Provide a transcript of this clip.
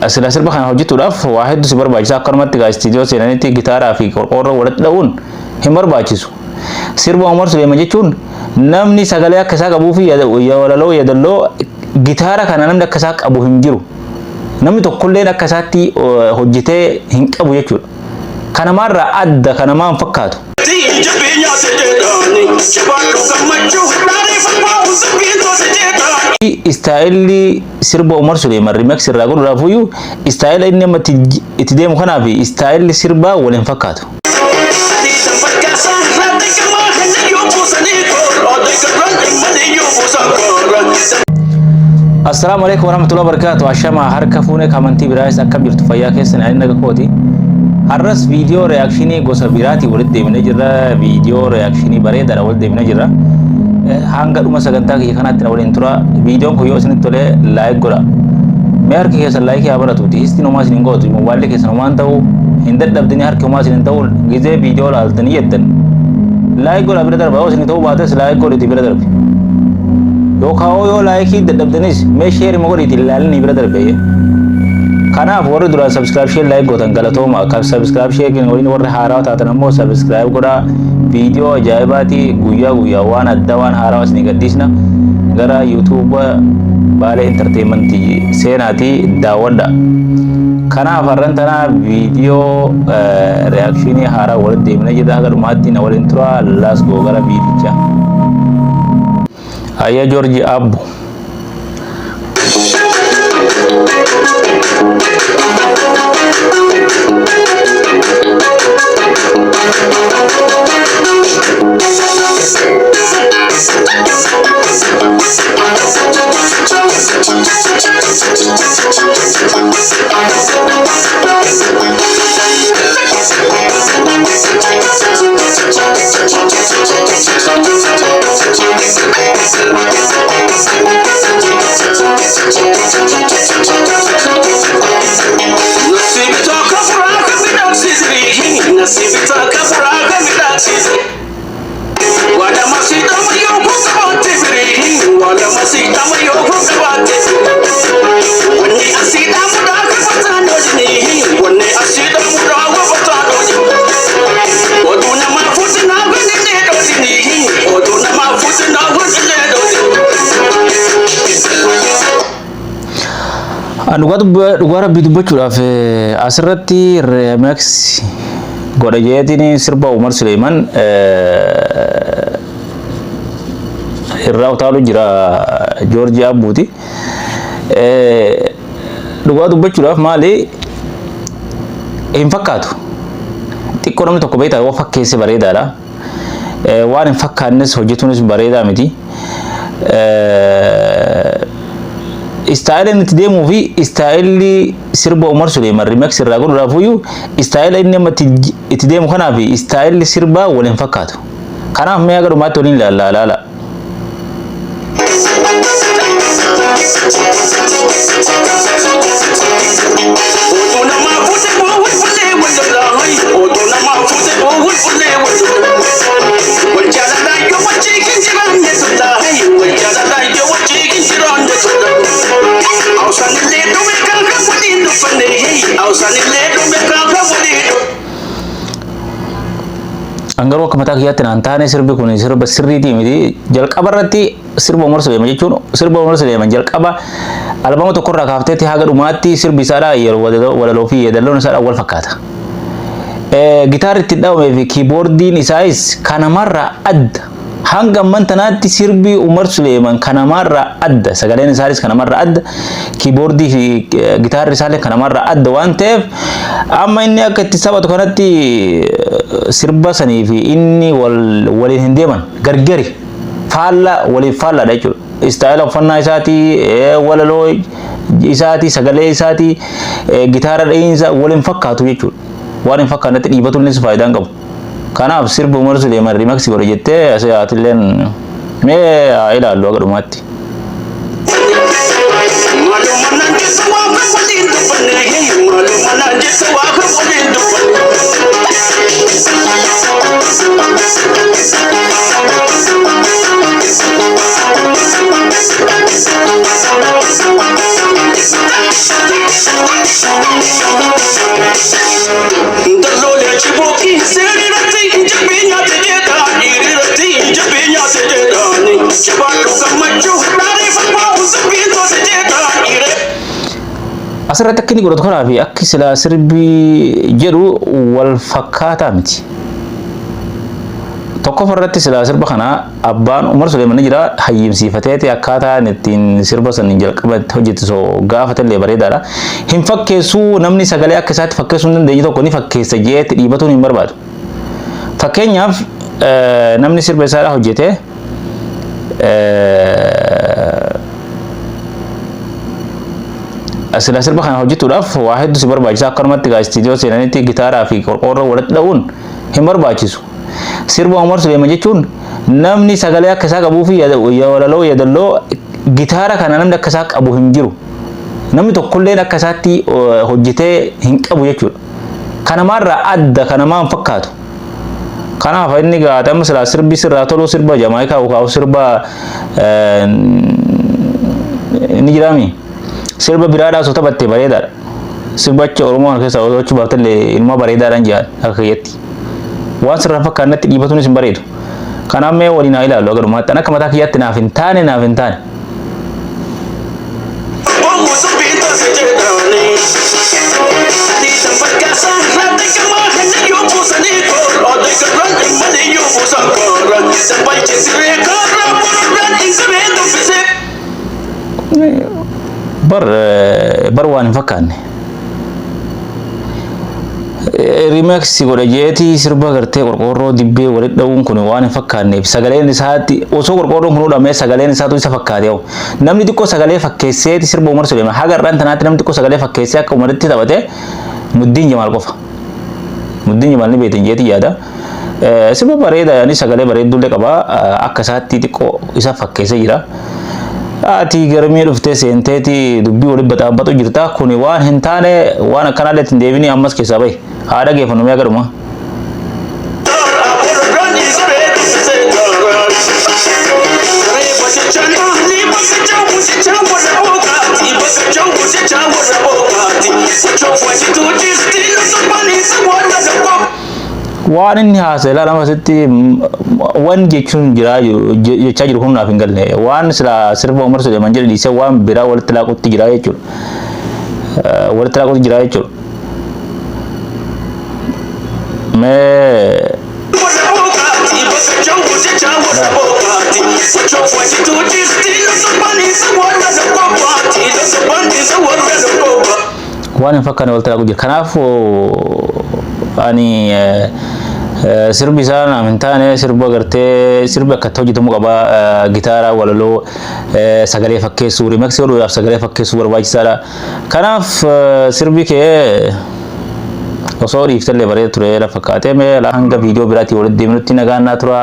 asila sirba kana hojjetuudhaaf waa hedduu si barbaachisa akkanumatti gaa istiidiyoo seenanitti gitaaraa fi qorqoorroo walitti dha'uun hin barbaachisu. Sirba Umar Suleeman jechuun namni sagalee akka isaa qabuu fi walaloo yadaloo gitaara kana namni akka isaa qabu hin jiru. Namni tokkolleen akka isaatti hojjetee hin qabu jechuudha. Kana marraa adda kana maan fakkaatu. Istaayilli sirba Umar Suleeman remix irraa godhuudhaafuyyuu istaayila inni amma itti deemu kanaa fi istaayilli sirbaa waliin fakkaatu. Assalamu alaikum warahmatullahi wabarakatuh. Ashama harka fuune kamantii biraayis akkam jirtu fayyaa keessan ani naga kooti. Har'as viidiyoo reakshinii gosa biraati walitti deemnee jirra. Viidiyoo reakshinii bareedaadha walitti deemnee jirra. Hanga dhuma sagantaa kiyya kanaatti na waliin tura. Viidiyoon kun yoo isinitti tole laayik godha. Mee harki keessan laayikii haa baratu. Histiin homaa isin hin gootu. Mobaayilli keessan homaan ta'u hin dadhabdanii harki homaa isin hin ta'u gizee viidiyoo laaltanii jeddan. Laayik godha bira darba. Yoo isin ta'uu baates laayik godhiti bira darbi. Yookaan yoo laayikii dadhabdanis mee sheeri mogodhiti ilaalanii bira darbe. Kanaaf warri dura subscribe share like gootan galatooma. Kan subscribe share kan waliin warri haaraa taatan ammoo subscribe godha. Viidiyoo ajaa'ibaati guyyaa waan adda waan haaraa isin gaddiisna gara YouTube Baalee Entertainment seenaati daawwadha. Kanaaf har'an tana viidiyoo reakshinii haaraa walitti deemnee jirra. Haga dhumaatti na waliin tura. Let's go gara viidicha. Ayya George Abbu. Dhugaa rabbii dubbachuudhaaf asirratti remix godha jeetiin sirba Umar Suleeman irraa utaalu jira George Abbuuti. Dhugaa dubbachuudhaaf maali hin fakkaatu. Xiqqoo namni tokko beektaa yoo fakkeesse bareedaadha. Waan hin fakkaannes hojjetuunis bareedaa miti. Istaayila inni itti deemuu fi istaayilli sirba Umar Suleeman remix irraa godhuudhaafuyyuu istaayila inni amma itti deemu kanaa fi istaayilli sirbaa waliin fakkaatu. Kanaaf mee haga dhumaatti waliin ilaala. Angaro akka mataa kiyyaatti naan taane sirbi kun sirba sirriitii miti. Jalqaba irratti sirba Umar Suleeman jechuun sirba Umar Suleeman jalqaba albama tokkorraa kaafteetti haga dhumaatti sirbi isaadha yeroo walaloo fi yeedalloon isaadha wal fakkaata. Gitaarri itti dha'amee fi kiiboordiin isaas kanamarraa adda. Hanga amantanaatti sirbi Umar Suleeman kanamarraa adda. Sagaleen isaanis kanamarraa adda. Kiiboordii fi gitaarri isaallee kanamarraa adda waan ta'eef amma inni akka itti sabatu kanatti sirba sanii fi inni waliin hin deeman gargari faalla waliif faallaadha jechuudha. Istaayila uffannaa isaatii walaloo isaatii sagalee isaatii gitaara dha'iinsa waliin fakkaatu jechuudha. Waan hin fakkaannetti dhiibatuunis faayidaan qabu. Kanaaf sirba Umar Suleeman remix godha jettee asii aatilleen mee ilaallu haga dhumaatti. asirratti akka inni godhatu kanaa fi akki silaa sirbii jedhu wal fakkaataa miti. Tokkoffaa irratti silaa sirba kana abbaan Umar Suleeman jira hayyimsiifateeti akkaataan ittiin sirba san jalqabatti hojjetu gaafatallee bareedaadha. Hin fakkeessuu namni sagalee akka isaatti fakkeessuu hin dandeenye tokko ni fakkeessa jeetti dhiibatuun hin barbaadu. Fakkeenyaaf namni sirba isaadha hojjetee sila sirba kana hojjetuudhaaf waa hedduu si barbaachisa. Akkanumatti gaa istiidiyoo seenanitti gitaaraa fi qorqoorroo walitti dha'uun hin barbaachisu. Sirba Umar Suleeman jechuun namni sagalee akka isaa qabuu fi walaloo yadaloo gitaara kana namni akka isaa qabu hin jiru. Namni tokkolleen akka isaatti hojjetee hin qabu jechuudha. Kanamarraa adda kanamaan fakkaatu. Kanaaf inni gaatama silaa sirbi sirraa toluu sirba Jamaayikaa yookaan sirba ni jiraami. Sirba biraadhaa osoo taphatte bareedaadha. Sirbacha Oromoo kana keessa osoo baafatee ilma bareedaadhaan jiran akka keetti. Waan sirraa fakkaannatti dhiibatuunis hin bareedu. Kanaaf mee waliin haa ilaallu agarummaatti akka mataa kiyyaatti naaf hin taane. Bar waan hin fakkaanne. Remix godha jeeti sirba gartee qorqoorroo dibbee walitti dha'uun kun waan hin fakkaanneef sagaleen isaatti osoo qorqoorroon kun hudhamee sagaleen isaatu isa fakkaate namni xiqqoo sagalee fakkeesseeti sirba Umar Suleeman haga irraan tanaatti namni xiqqoo sagalee fakkeessee akka umaritti taphate Muddiin Jamaal qofa. Muddiin Jamaal ni beektan jeeti yaada. Sirba bareeda yaani sagalee bareeddullee qaba akka isaatti xiqqoo isa fakkeessee jira. Ati garmee dhuftee seenteeti dubbii walitti baxaabbatu jirta kuni waan hin taane waan akkanaallee ittiin deebinii ammas keessaa bahe haadha geeffannumee agaruma. Waan inni haasa'e ilaalama asitti waan jechuun jechaa jiru kun naaf hin galle waan sirba Umar Suleeman jedhe dhiisee waan biraa walitti laaquutti jira jechuudha. Walitti laaquutti jira jechuudha. Waan hin fakkaanne walitti laaquu jira. Kanaaf ani sirbi isaa naaf hin taane sirba gartee sirbi akkatti hojjetamu qaba gitaaraa walaloo sagalee fakkeessuu remix godhuudhaaf sagalee fakkeessuu barbaachisaadha. Kanaaf sirbi kee osoo dhiiftallee bareeda ture fakkaatee mee hanga viidiyoo biraatti walitti deemnutti nagaan naa tura.